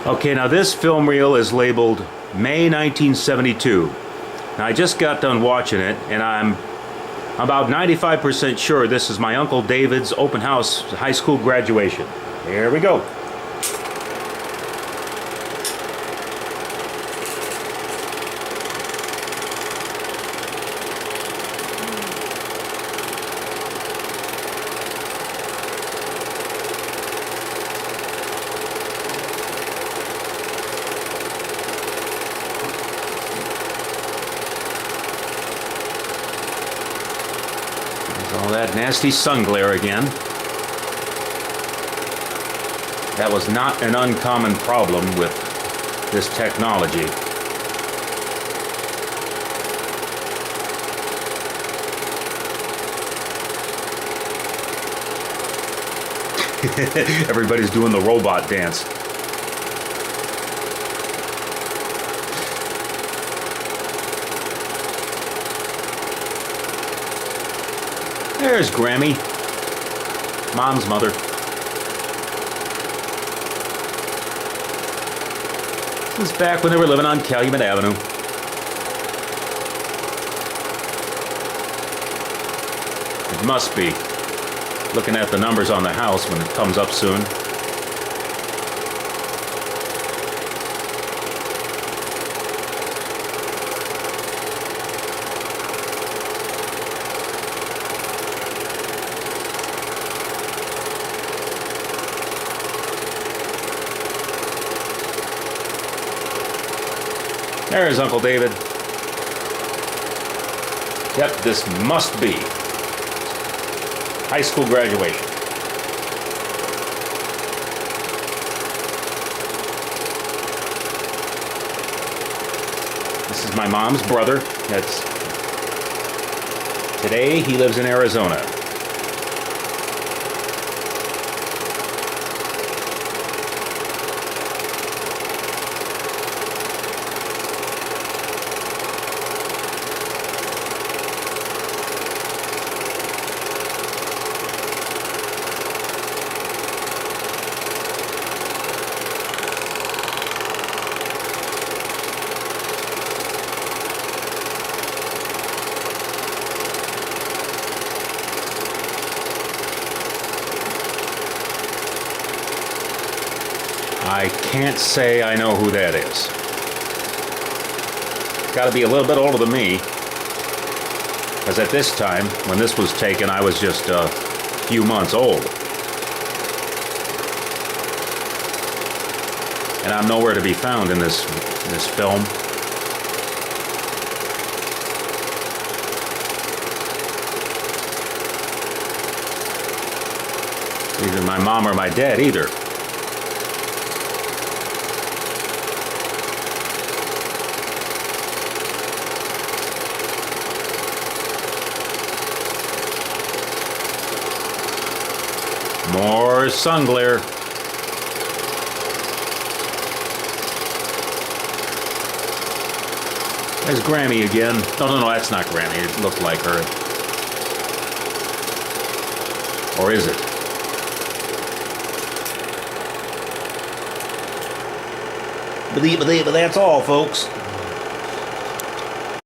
Okay, now this film reel is labeled May 1972. Now I just got done watching it, and I'm about 95% sure this is my Uncle David's open house high school graduation. Here we go. All that nasty sun glare again. That was not an uncommon problem with this technology. Everybody's doing the robot dance. There's Grammy, Mom's mother. This is back when they were living on Calumet Avenue. It must be, looking at the numbers on the house when it comes up soon. There's Uncle David. Yep, this must be high school graduation. This is my mom's brother. Today he lives in Arizona. I can't say I know who that is. Got to be a little bit older than me, because at this time, when this was taken, I was just a few months old. And I'm nowhere to be found in this film. Either my mom or my dad either. More sun glare. There's Grammy again. No, that's not Grammy. It looked like her. Or is it? But that's all, folks.